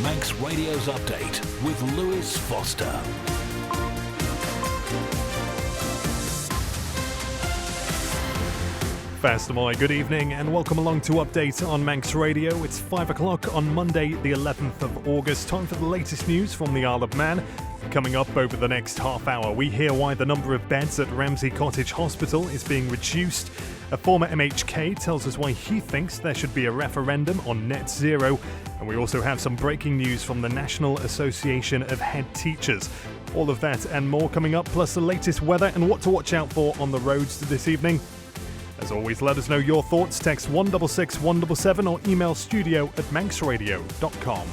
Manx Radio's update with Lewis Foster. Fastamoy, good evening and welcome along to Update on Manx Radio. It's 5 o'clock on Monday the 11th of August. Time for the latest news from the Isle of Man. Coming up over the next half hour, we hear why the number of beds at Ramsey Cottage Hospital is being reduced. A former MHK tells us why he thinks there should be a referendum on net zero. And we also have some breaking news from the National Association of Head Teachers. All of that and more coming up, plus the latest weather and what to watch out for on the roads this evening. As always, let us know your thoughts. Text 166 177 or email studio@manxradio.com.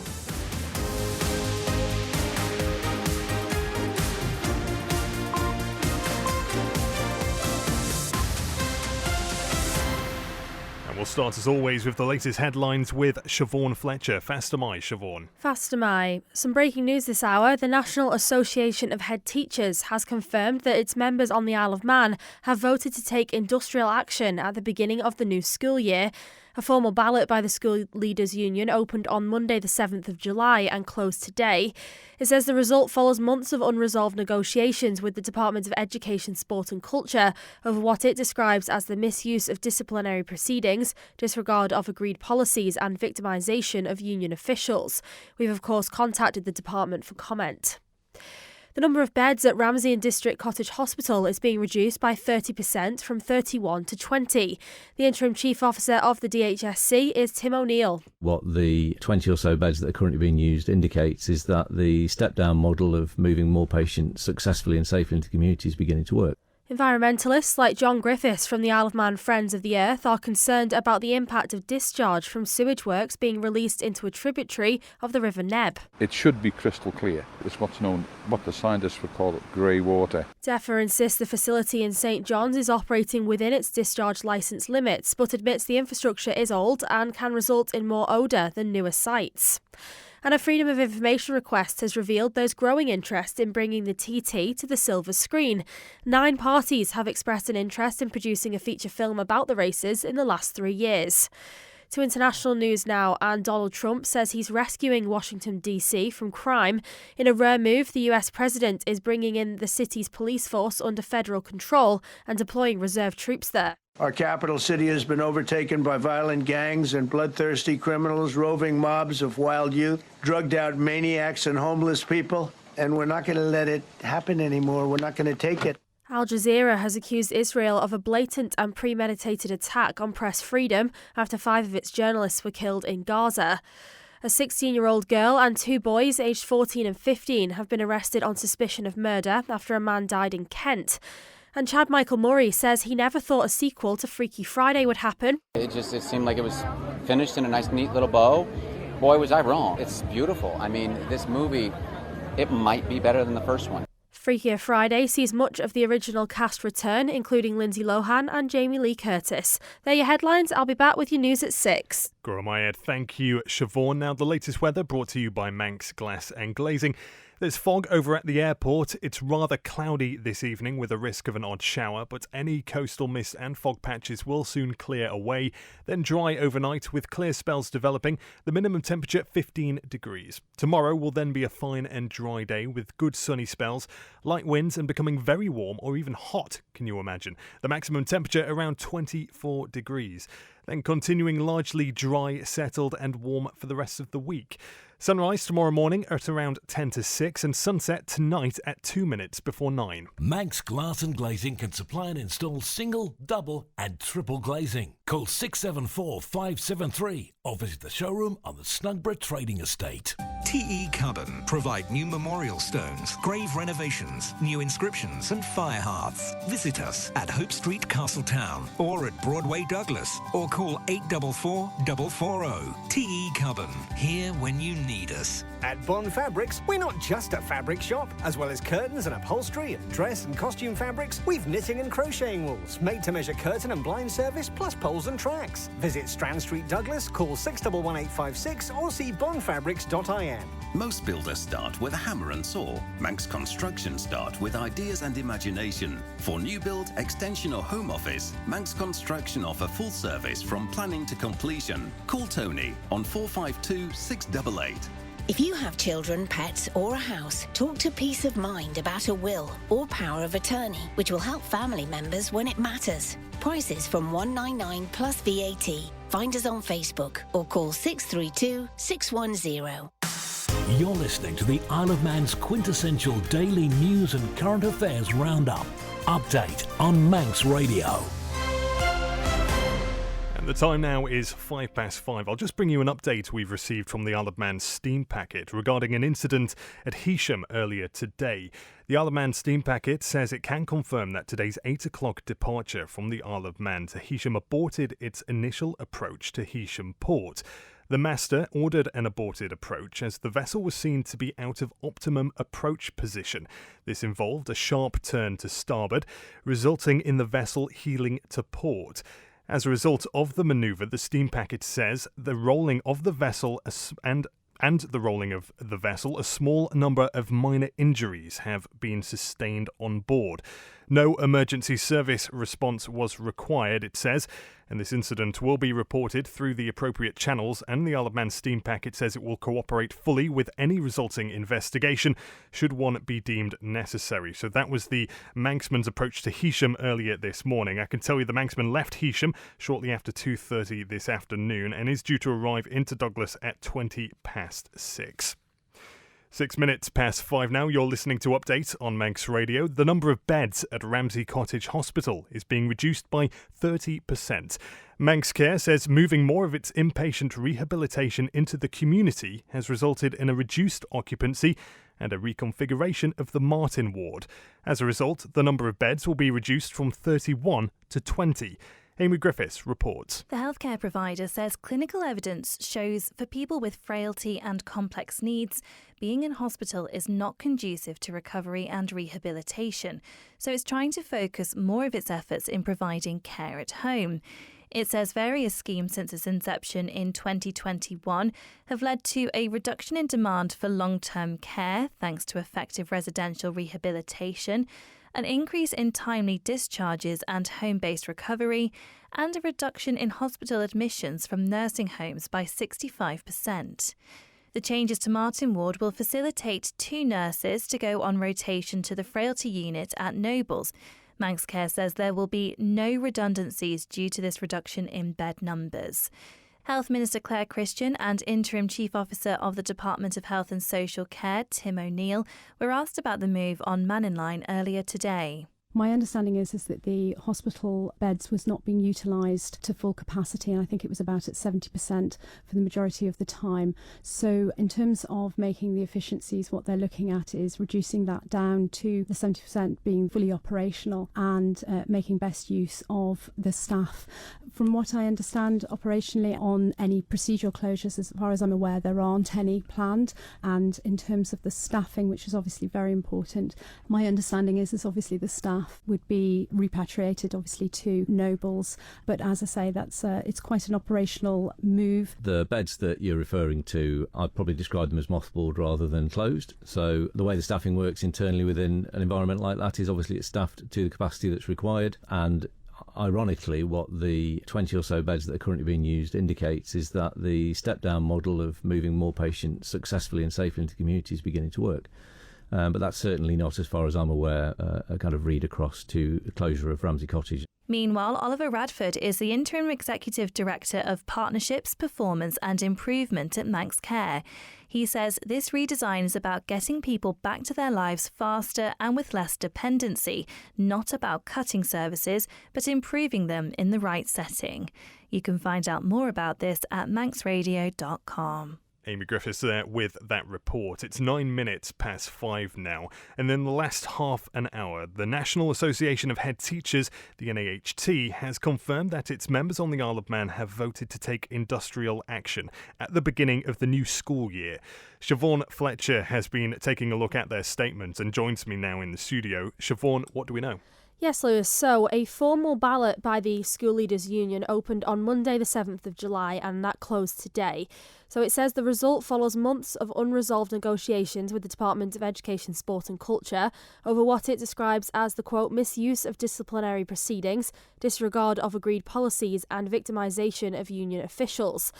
And we'll start as always with the latest headlines with Siobhan Fletcher. Fastamoy, Siobhan. Fastamoy. Some breaking news this hour. The National Association of Head Teachers has confirmed that its members on the Isle of Man have voted to take industrial action at the beginning of the new school year. A formal ballot by the School Leaders Union opened on Monday the 7th of July and closed today. It says the result follows months of unresolved negotiations with the Department of Education, Sport and Culture over what it describes as the misuse of disciplinary proceedings, disregard of agreed policies and victimisation of union officials. We've of course contacted the department for comment. The number of beds at Ramsey and District Cottage Hospital is being reduced by 30% from 31 to 20. The interim chief officer of the DHSC is Tim O'Neill. What the 20 or so beds that are currently being used indicates is that the step-down model of moving more patients successfully and safely into the community is beginning to work. Environmentalists like John Griffiths from the Isle of Man Friends of the Earth are concerned about the impact of discharge from sewage works being released into a tributary of the River Neb. It should be crystal clear. It's what the scientists would call grey water. DEFRA insists the facility in St John's is operating within its discharge licence limits, but admits the infrastructure is old and can result in more odour than newer sites. And a Freedom of Information request has revealed there's growing interest in bringing the TT to the silver screen. 9 parties have expressed an interest in producing a feature film about the races in the last 3 years. To international news now, and Donald Trump says he's rescuing Washington, D.C. from crime. In a rare move, the US president is bringing in the city's police force under federal control and deploying reserve troops there. Our capital city has been overtaken by violent gangs and bloodthirsty criminals, roving mobs of wild youth, drugged out maniacs and homeless people. And we're not going to let it happen anymore. We're not going to take it. Al Jazeera has accused Israel of a blatant and premeditated attack on press freedom after 5 of its journalists were killed in Gaza. A 16-year-old girl and 2 boys aged 14 and 15 have been arrested on suspicion of murder after a man died in Kent. And Chad Michael Murray says he never thought a sequel to Freaky Friday would happen. It seemed like it was finished in a nice, neat little bow. Boy, was I wrong. It's beautiful. I mean, this movie, it might be better than the first one. Freakier Friday sees much of the original cast return, including Lindsay Lohan and Jamie Lee Curtis. They're your headlines. I'll be back with your news at 6. Goromayed, thank you, Siobhan. Now the latest weather brought to you by Manx Glass and Glazing. There's fog over at the airport. It's rather cloudy this evening with a risk of an odd shower, but any coastal mist and fog patches will soon clear away, then dry overnight with clear spells developing. The minimum temperature 15 degrees. Tomorrow will then be a fine and dry day with good sunny spells, light winds and becoming very warm or even hot, can you imagine? The maximum temperature around 24 degrees. Then continuing largely dry, settled and warm for the rest of the week. Sunrise tomorrow morning at around 10 to 6 and sunset tonight at 2 minutes before 9. Manx Glass and Glazing can supply and install single, double and triple glazing. Call 674 573 or visit the showroom on the Snugborough Trading Estate. TE Carbon provide new memorial stones, grave renovations, new inscriptions and fire hearths. Visit us at Hope Street, Castletown or at Broadway, Douglas or call 844 440. TE Carbon, here when you need us. At Bond Fabrics, we're not just a fabric shop. As well as curtains and upholstery and dress and costume fabrics, we've knitting and crocheting wools, made-to-measure curtain and blind service, plus poles and tracks. Visit Strand Street, Douglas, call 611856 or see bondfabrics.in. Most builders start with a hammer and saw. Manx Construction start with ideas and imagination. For new build, extension or home office, Manx Construction offer full service from planning to completion. Call Tony on 452 688. If you have children, pets or a house, talk to Peace of Mind about a will or power of attorney, which will help family members when it matters. Prices from $199 plus VAT. Find us on Facebook or call 632 610. You're listening to the Isle of Man's quintessential daily news and current affairs roundup. Update on Manx Radio. And the time now is 5:05. I'll just bring you an update we've received from the Isle of Man steam packet regarding an incident at Heysham earlier today. The Isle of Man steam packet says it can confirm that today's 8 o'clock departure from the Isle of Man to Heysham aborted its initial approach to Heysham port. The master ordered an aborted approach as the vessel was seen to be out of optimum approach position. This involved a sharp turn to starboard, resulting in the vessel heeling to port. As a result of the manoeuvre, the steam packet says the rolling of the vessel and the rolling of the vessel, a small number of minor injuries have been sustained on board. No emergency service response was required, it says, and this incident will be reported through the appropriate channels, and the Isle of Man steam packet says it will cooperate fully with any resulting investigation should one be deemed necessary. So that was the Manxman's approach to Heysham earlier this morning. I can tell you the Manxman left Heysham shortly after 2:30 this afternoon and is due to arrive into Douglas at 6:20. 6 minutes past 5 now. You're listening to Update on Manx Radio. The number of beds at Ramsey Cottage Hospital is being reduced by 30%. Manx Care says moving more of its inpatient rehabilitation into the community has resulted in a reduced occupancy and a reconfiguration of the Martin ward. As a result, the number of beds will be reduced from 31 to 20. Amy Griffiths reports. The healthcare provider says clinical evidence shows for people with frailty and complex needs, being in hospital is not conducive to recovery and rehabilitation, so it's trying to focus more of its efforts in providing care at home. It says various schemes since its inception in 2021 have led to a reduction in demand for long-term care thanks to effective residential rehabilitation, an increase in timely discharges and home-based recovery, and a reduction in hospital admissions from nursing homes by 65%. The changes to Martin Ward will facilitate 2 nurses to go on rotation to the frailty unit at Nobles. Manx Care says there will be no redundancies due to this reduction in bed numbers. Health Minister Claire Christian and Interim Chief Officer of the Department of Health and Social Care, Tim O'Neill, were asked about the move on Mannin Line earlier today. My understanding is that the hospital beds was not being utilised to full capacity, and I think it was about at 70% for the majority of the time. So in terms of making the efficiencies, what they're looking at is reducing that down to the 70% being fully operational and making best use of the staff. From what I understand operationally on any procedural closures, as far as I'm aware, there aren't any planned. And in terms of the staffing, which is obviously very important, my understanding is obviously the staff would be repatriated obviously to Nobles, but as I say, that's it's quite an operational move. The beds that you're referring to, I'd probably describe them as mothballed rather than closed. So the way the staffing works internally within an environment like that is obviously it's staffed to the capacity that's required, and ironically what the 20 or so beds that are currently being used indicates is that the step-down model of moving more patients successfully and safely into the community is beginning to work. But that's certainly not, as far as I'm aware, a kind of read across to the closure of Ramsey Cottage. Meanwhile, Oliver Radford is the Interim Executive Director of Partnerships, Performance and Improvement at Manx Care. He says this redesign is about getting people back to their lives faster and with less dependency, not about cutting services, but improving them in the right setting. You can find out more about this at manxradio.com. Amy Griffiths there with that report. It's 9 minutes past 5 now. And in the last half an hour, the National Association of Head Teachers, the NAHT, has confirmed that its members on the Isle of Man have voted to take industrial action at the beginning of the new school year. Siobhan Fletcher has been taking a look at their statement and joins me now in the studio. Siobhan, what do we know? Yes, Lewis. So a formal ballot by the School Leaders Union opened on Monday the 7th of July and that closed today. So it says the result follows months of unresolved negotiations with the Department of Education, Sport and Culture over what it describes as the, quote, misuse of disciplinary proceedings, disregard of agreed policies and victimisation of union officials.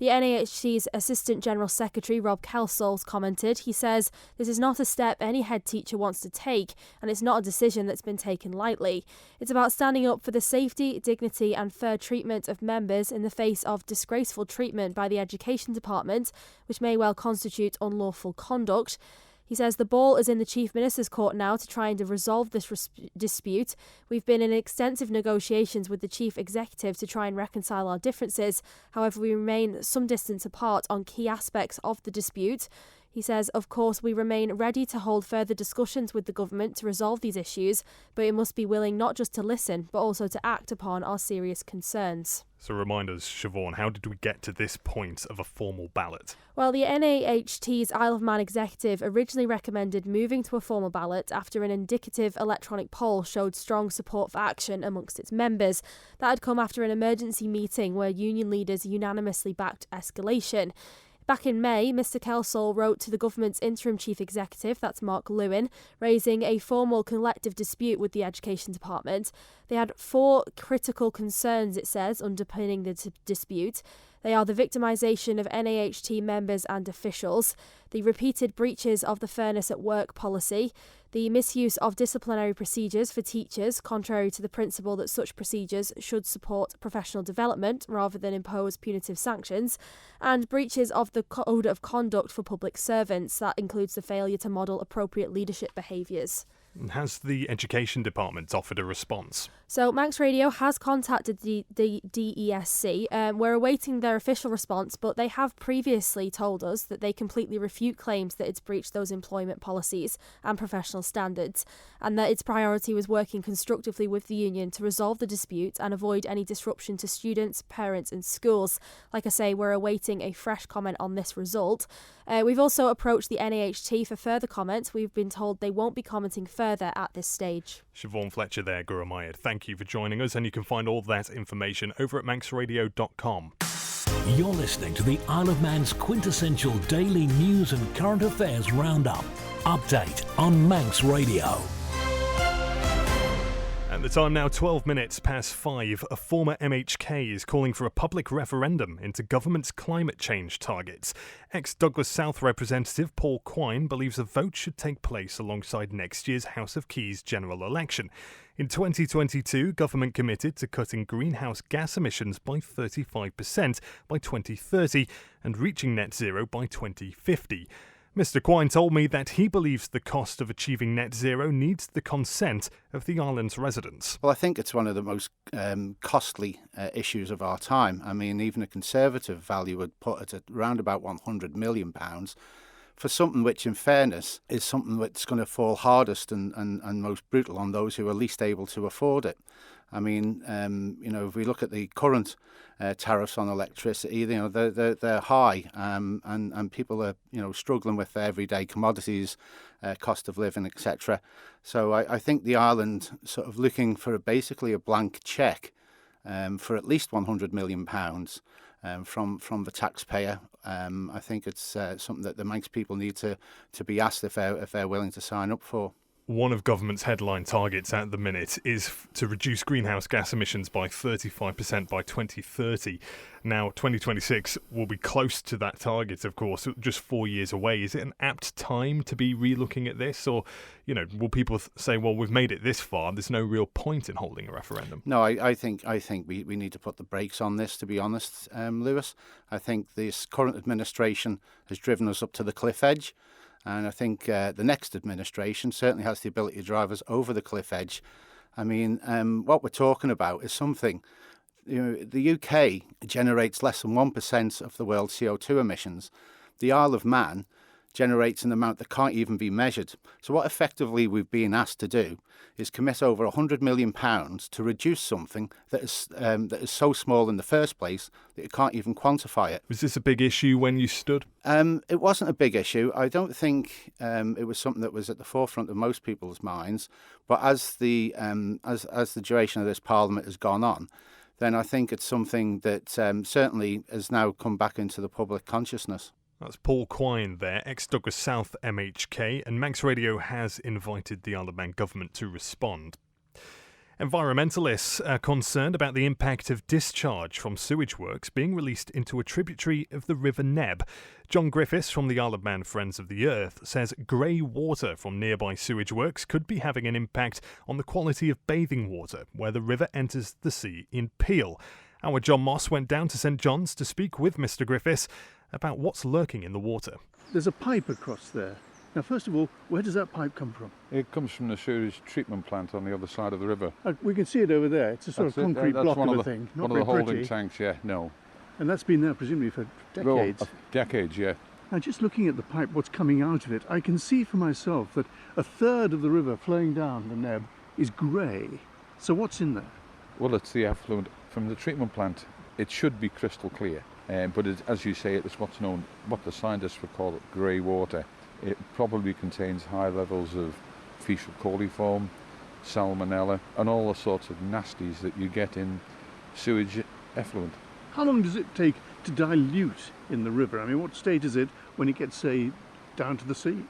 The NAHT's Assistant General Secretary, Rob Kelsall, commented. He says, "This is not a step any head teacher wants to take, and it's not a decision that's been taken lightly. It's about standing up for the safety, dignity and fair treatment of members in the face of disgraceful treatment by the Education Department, which may well constitute unlawful conduct." He says the ball is in the Chief Minister's court now to try and resolve this dispute. We've been in extensive negotiations with the Chief Executive to try and reconcile our differences. However, we remain some distance apart on key aspects of the dispute. He says, of course, we remain ready to hold further discussions with the government to resolve these issues, but it must be willing not just to listen, but also to act upon our serious concerns. So remind us, Siobhan, how did we get to this point of a formal ballot? Well, the NAHT's Isle of Man executive originally recommended moving to a formal ballot after an indicative electronic poll showed strong support for action amongst its members. That had come after an emergency meeting where union leaders unanimously backed escalation. Back in May, Mr Kelsall wrote to the government's interim chief executive, that's Mark Lewin, raising a formal collective dispute with the Education Department. They had 4 critical concerns, it says, underpinning the dispute. They are the victimisation of NAHT members and officials, the repeated breaches of the fairness at work policy, the misuse of disciplinary procedures for teachers, contrary to the principle that such procedures should support professional development rather than impose punitive sanctions, and breaches of the code of conduct for public servants. That includes the failure to model appropriate leadership behaviours. Has the Education Department offered a response? So Manx Radio has contacted the DESC. We're awaiting their official response, but they have previously told us that they completely refute claims that it's breached those employment policies and professional standards, and that its priority was working constructively with the union to resolve the dispute and avoid any disruption to students, parents and schools. Like I say, we're awaiting a fresh comment on this result. We've also approached the NAHT for further comments. We've been told they won't be commenting further at this stage. Siobhan Fletcher there, Guru Mayed. Thank you for joining us, and you can find all that information over at manxradio.com. You're listening to the Isle of Man's quintessential daily news and current affairs roundup. Update on Manx Radio. At the time now, 12 minutes past 5, a former MHK is calling for a public referendum into government's climate change targets. Ex-Douglas South representative Paul Quine believes a vote should take place alongside next year's House of Keys general election. In 2022, government committed to cutting greenhouse gas emissions by 35% by 2030 and reaching net zero by 2050. Mr Quine told me that he believes the cost of achieving net zero needs the consent of the island's residents. Well, I think it's one of the most costly issues of our time. I mean, even a Conservative value would put it at around about £100 million for something which, in fairness, is something that's going to fall hardest and most brutal on those who are least able to afford it. I mean, if we look at the current tariffs on electricity, they're high, and people are, struggling with their everyday commodities, cost of living, etc. So I think the island sort of looking for basically a blank cheque for at least £100 million from the taxpayer. I think it's something that the Manx people need to be asked if they're willing to sign up for. One of government's headline targets at the minute is to reduce greenhouse gas emissions by 35% by 2030. Now, 2026 will be close to that target, of course, just 4 years away. Is it an apt time to be re-looking at this? Or, will people say, well, we've made it this far, there's no real point in holding a referendum? No, I think we need to put the brakes on this, to be honest, Lewis. I think this current administration has driven us up to the cliff edge. And I think the next administration certainly has the ability to drive us over the cliff edge. I mean, what we're talking about is something. The UK generates less than 1% of the world's CO2 emissions. The Isle of Man generates an amount that can't even be measured. So what effectively we've been asked to do is commit over £100 million to reduce something that is so small in the first place that you can't even quantify it. Was this a big issue when you stood? It wasn't a big issue. I don't think it was something that was at the forefront of most people's minds. But as the duration of this Parliament has gone on, then I think it's something that certainly has now come back into the public consciousness. That's Paul Quine there, ex-Douglas South MHK, and Manx Radio has invited the Isle of Man government to respond. Environmentalists are concerned about the impact of discharge from sewage works being released into a tributary of the River Neb. John Griffiths from the Isle of Man Friends of the Earth says grey water from nearby sewage works could be having an impact on the quality of bathing water where the river enters the sea in Peel. Our John Moss went down to St John's to speak with Mr Griffiths about what's lurking in the water. There's a pipe across there. Now, first of all, where does that pipe come from? It comes from the sewage treatment plant on the other side of the river. We can see it over there. It's a sort of concrete block of a thing. Not one of the holding tanks, yeah, no. And that's been there presumably for decades. Well, decades, yeah. Now, just looking at the pipe, what's coming out of it, I can see for myself that a third of the river flowing down the Neb is grey. So what's in there? Well, it's the effluent from the treatment plant. It should be crystal clear, but as you say, it's what the scientists would call grey water. It probably contains high levels of fecal coliform, salmonella, and all the sorts of nasties that you get in sewage effluent. How long does it take to dilute in the river? I mean, what stage is it when it gets, say, down to the sea?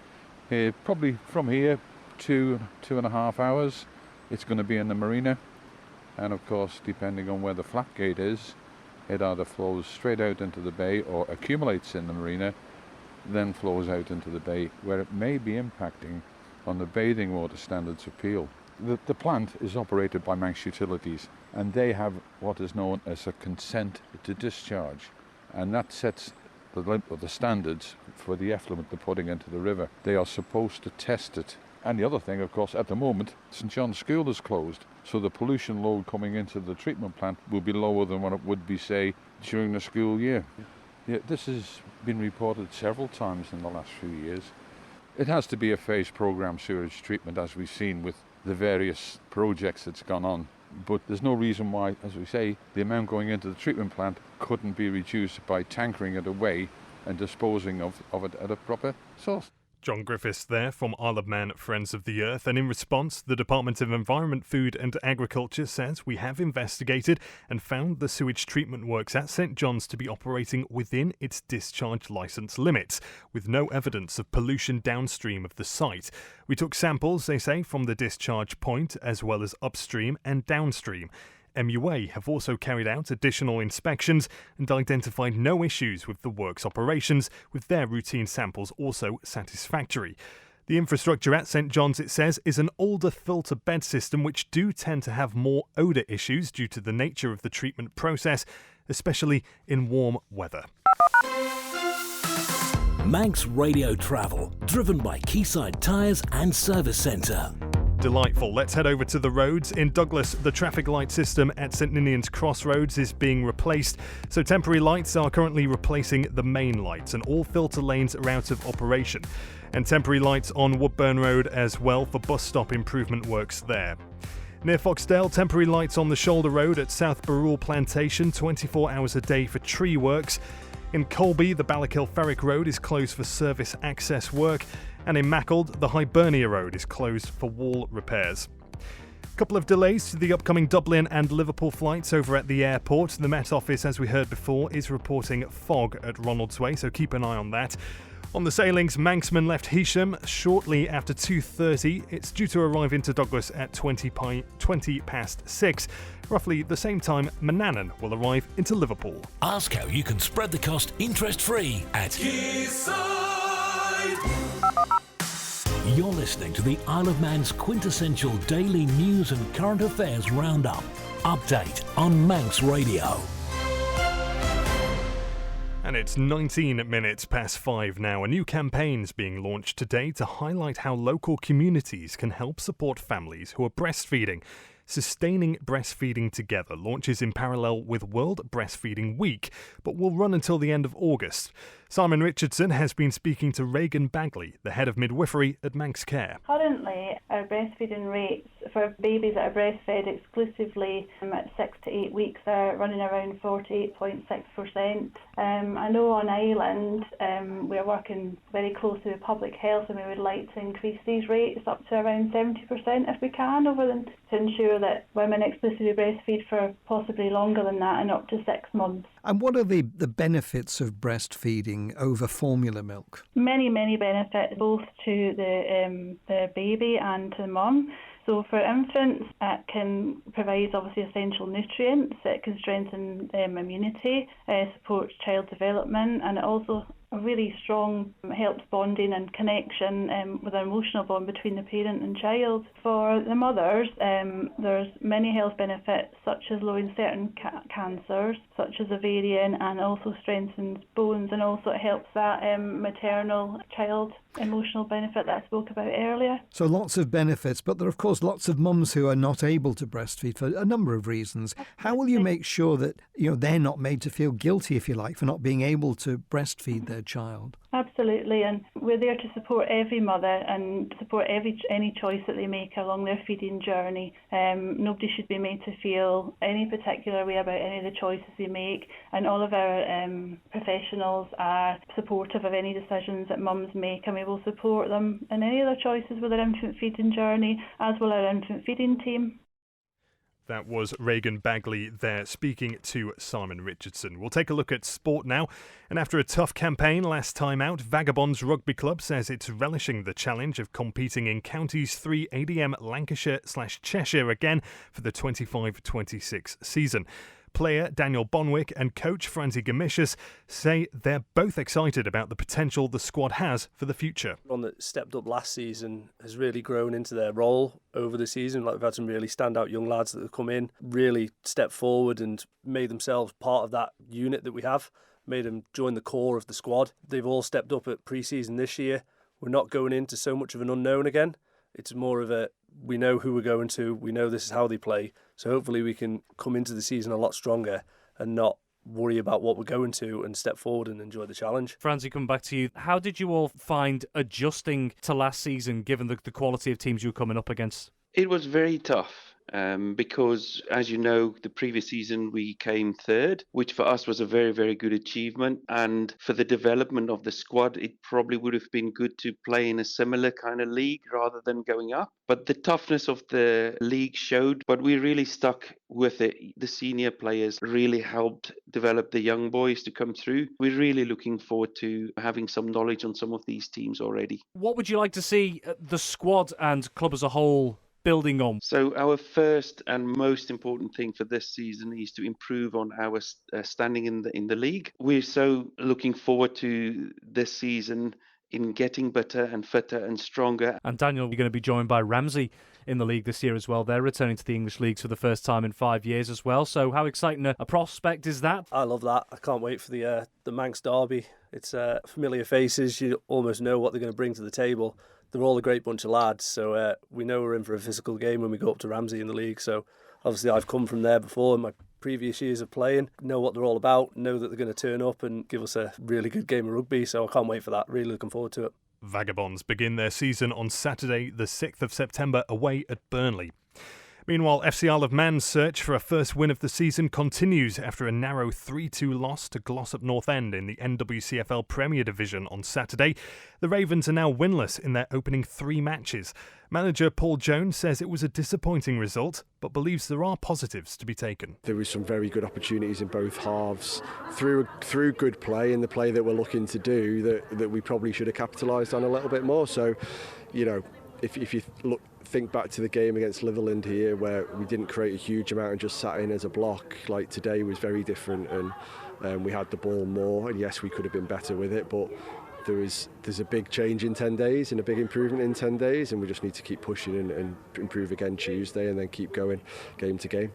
Probably from here, 2.5 hours. It's going to be in the marina. And of course, depending on where the flat gate is, it either flows straight out into the bay or accumulates in the marina, then flows out into the bay, where it may be impacting on the bathing water standards of Peel. The plant is operated by Manx Utilities, and they have what is known as a consent to discharge, and that sets the standards for the effluent they're putting into the river. They are supposed to test it. And the other thing, of course, at the moment, St John's School is closed, so the pollution load coming into the treatment plant will be lower than what it would be, say, during the school year. Yeah, this has been reported several times in the last few years. It has to be a phased programme sewage treatment, as we've seen with the various projects that's gone on. But there's no reason why, as we say, the amount going into the treatment plant couldn't be reduced by tankering it away and disposing of it at a proper source. John Griffiths there from Isle of Man Friends of the Earth, and in response, the Department of Environment, Food and Agriculture says we have investigated and found the sewage treatment works at St John's to be operating within its discharge licence limits, with no evidence of pollution downstream of the site. We took samples, they say, from the discharge point as well as upstream and downstream. MUA have also carried out additional inspections and identified no issues with the works operations, with their routine samples also satisfactory. The infrastructure at St John's, it says, is an older filter bed system which do tend to have more odour issues due to the nature of the treatment process, especially in warm weather. Manx Radio Travel, driven by Quayside Tyres and Service Centre. Delightful. Let's head over to the roads. In Douglas, the traffic light system at St Ninian's Crossroads is being replaced, so temporary lights are currently replacing the main lights, and all filter lanes are out of operation. And temporary lights on Woodburn Road as well for bus stop improvement works there. Near Foxdale, temporary lights on the Shoulder Road at South Barrule Plantation, 24 hours a day for tree works. In Colby, the Ballakill Ferrick Road is closed for service access work, and in Mackald, the Hibernia Road is closed for wall repairs. A couple of delays to the upcoming Dublin and Liverpool flights over at the airport. The Met Office, as we heard before, is reporting fog at Ronaldsway, so keep an eye on that. On the sailings, Manxman left Heysham shortly after 2:30. It's due to arrive into Douglas at 20 past 6. Roughly the same time Manannan will arrive into Liverpool. Ask how you can spread the cost interest-free at Quayside. You're listening to the Isle of Man's quintessential daily news and current affairs roundup. Update on Manx Radio. And it's 19 minutes past 5 now. A new campaign's being launched today to highlight how local communities can help support families who are breastfeeding. Sustaining Breastfeeding Together launches in parallel with World Breastfeeding Week, but will run until the end of August. Simon Richardson has been speaking to Regan Bagley, the head of midwifery at Manx Care. Currently, our breastfeeding rates for babies that are breastfed exclusively at 6 to 8 weeks are running around 48.6%. I know on Island we're working very closely with public health, and we would like to increase these rates up to around 70% if we can, to ensure that women exclusively breastfeed for possibly longer than that and up to 6 months. And what are the benefits of breastfeeding over formula milk? Many benefits, both to the baby and to the mum. So for infants, it can provide obviously essential nutrients, it can strengthen immunity, supports child development, and it also really strong helps bonding and connection with an emotional bond between the parent and child. For the mothers, there's many health benefits such as lowering certain cancers, such as ovarian, and also strengthens bones, and also it helps that maternal child emotional benefit that I spoke about earlier. So lots of benefits, but there are of course lots of mums who are not able to breastfeed for a number of reasons. How will you make sure that they're not made to feel guilty, if you like, for not being able to breastfeed their child? Absolutely, and we're there to support every mother and support any choice that they make along their feeding journey. Nobody should be made to feel any particular way about any of the choices they make, and all of our professionals are supportive of any decisions that mums make, and we will support them in any of their choices with their infant feeding journey, as will our infant feeding team. That was Reagan Bagley there speaking to Simon Richardson. We'll take a look at sport now. And after a tough campaign last time out, Vagabonds Rugby Club says it's relishing the challenge of competing in Counties 3 ADM Lancashire/Cheshire again for the 25-26 season. Player Daniel Bonwick and coach Francie Gamishus say they're both excited about the potential the squad has for the future. One that stepped up last season has really grown into their role over the season. Like, we've had some really standout young lads that have come in, really stepped forward and made themselves part of that unit that we have, made them join the core of the squad. They've all stepped up at pre-season this year. We're not going into so much of an unknown again. It's more of we know who we're going to, we know this is how they play, so hopefully we can come into the season a lot stronger and not worry about what we're going to and step forward and enjoy the challenge. Francie, coming back to you, how did you all find adjusting to last season given the quality of teams you were coming up against? It was very tough. Because, as you know, the previous season we came third, which for us was a very, very good achievement. And for the development of the squad, it probably would have been good to play in a similar kind of league rather than going up. But the toughness of the league showed, but we really stuck with it. The senior players really helped develop the young boys to come through. We're really looking forward to having some knowledge on some of these teams already. What would you like to see the squad and club as a whole building on? So our first and most important thing for this season is to improve on our standing in the league. We're so looking forward to this season in getting better and fitter and stronger. And Daniel, you're going to be joined by Ramsey in the league this year as well. They're returning to the English leagues for the first time in 5 years as well. So how exciting a prospect is that? I love that. I can't wait for the Manx derby. It's familiar faces. You almost know what they're going to bring to the table. They're all a great bunch of lads, so we know we're in for a physical game when we go up to Ramsey in the league. So obviously I've come from there before in my previous years of playing, know what they're all about, know that they're going to turn up and give us a really good game of rugby, so I can't wait for that. Really looking forward to it. Vagabonds begin their season on Saturday the 6th of September away at Burnley. Meanwhile, FC Isle of Man's search for a first win of the season continues after a narrow 3-2 loss to Glossop North End in the NWCFL Premier Division on Saturday. The Ravens are now winless in their opening 3 matches. Manager Paul Jones says it was a disappointing result, but believes there are positives to be taken. There was some very good opportunities in both halves through good play and the play that we're looking to do that we probably should have capitalised on a little bit more. So, if you think back to the game against Litherland here, where we didn't create a huge amount and just sat in as a block, like today was very different, and we had the ball more, and yes, we could have been better with it, but there's a big change in 10 days and a big improvement in 10 days, and we just need to keep pushing and improve again Tuesday and then keep going game to game.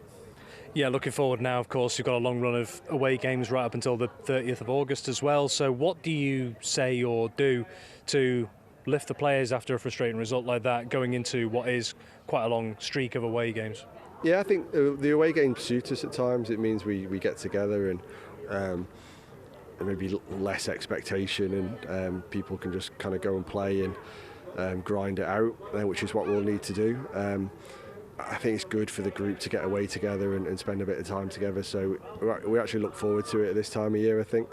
Yeah, looking forward now, of course, you've got a long run of away games right up until the 30th of August as well, so what do you say or do to lift the players after a frustrating result like that, going into what is quite a long streak of away games? Yeah, I think the away games suit us at times. It means we get together and maybe less expectation, and people can just kind of go and play and grind it out, which is what we'll need to do. I think it's good for the group to get away together and spend a bit of time together, so we actually look forward to it at this time of year, I think.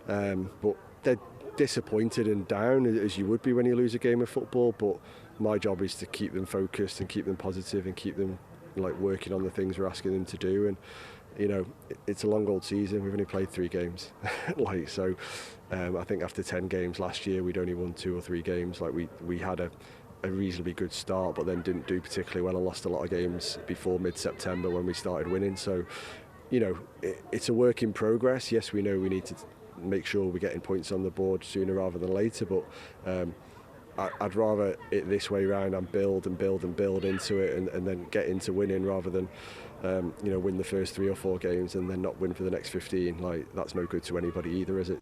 But they're disappointed and down, as you would be when you lose a game of football, but my job is to keep them focused and keep them positive and keep them working on the things we're asking them to do. And it's a long old season. We've only played 3 games. I think after 10 games last year we'd only won 2 or 3 games. We had a a reasonably good start, but then didn't do particularly well and lost a lot of games before mid-September when we started winning. So, it's a work in progress. Yes, we know we need to make sure we're getting points on the board sooner rather than later, but I'd rather it this way round and build into it and then get into winning rather than win the first 3 or 4 games and then not win for the next 15. That's no good to anybody either, is it?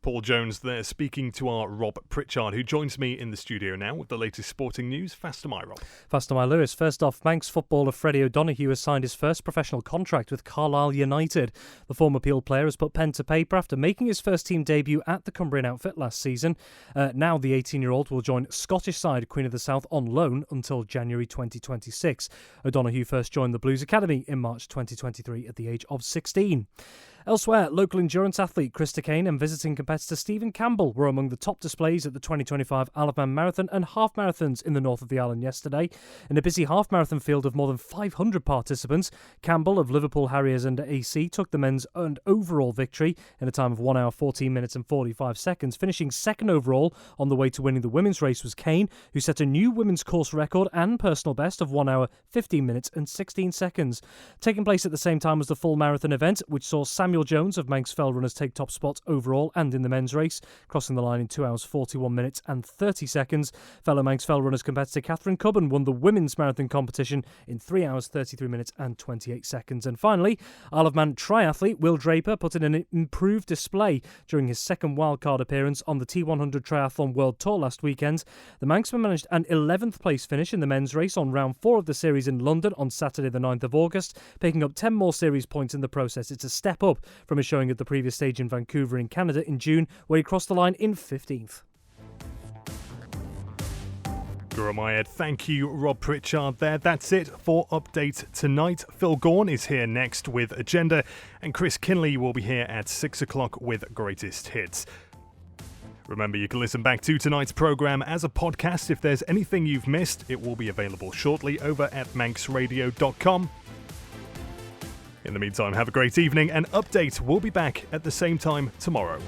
Paul Jones there speaking to our Rob Pritchard, who joins me in the studio now with the latest sporting news. Fast to my Rob. Fast to my Lewis. First off, Manx footballer Freddie O'Donoghue has signed his first professional contract with Carlisle United. The former Peel player has put pen to paper after making his first team debut at the Cumbrian outfit last season. Now the 18-year-old will join Scottish side Queen of the South on loan until January 2026. O'Donoghue first joined the Blues Academy in March 2023 at the age of 16. Elsewhere, local endurance athlete Krista Kane and visiting competitor Stephen Campbell were among the top displays at the 2025 Isle of Man Marathon and half marathons in the north of the island yesterday. In a busy half marathon field of more than 500 participants, Campbell of Liverpool Harriers under AC took the men's and overall victory in a time of 1 hour 14 minutes and 45 seconds. Finishing second overall on the way to winning the women's race was Kane, who set a new women's course record and personal best of 1 hour 15 minutes and 16 seconds. Taking place at the same time as the full marathon event, which saw Samuel Jones of Manx Fell Runners take top spot overall and in the men's race, crossing the line in 2 hours 41 minutes and 30 seconds. Fellow Manx Fell Runners competitor Catherine Cubban won the women's marathon competition in 3 hours 33 minutes and 28 seconds. And finally, Isle of Man triathlete Will Draper put in an improved display during his second wildcard appearance on the T100 Triathlon World Tour last weekend. The Manxman managed an 11th place finish in the men's race on round 4 of the series in London on Saturday the 9th of August, picking up 10 more series points in the process. It's a step up from his showing at the previous stage in Vancouver in Canada in June, where he crossed the line in 15th. Gurmayed. Thank you, Rob Pritchard there. That's it for Update Tonight. Phil Gaughan is here next with Agenda, and Chris Kinley will be here at 6 o'clock with Greatest Hits. Remember, you can listen back to tonight's programme as a podcast. If there's anything you've missed, it will be available shortly over at manxradio.com. In the meantime, have a great evening, and Update will be back at the same time tomorrow.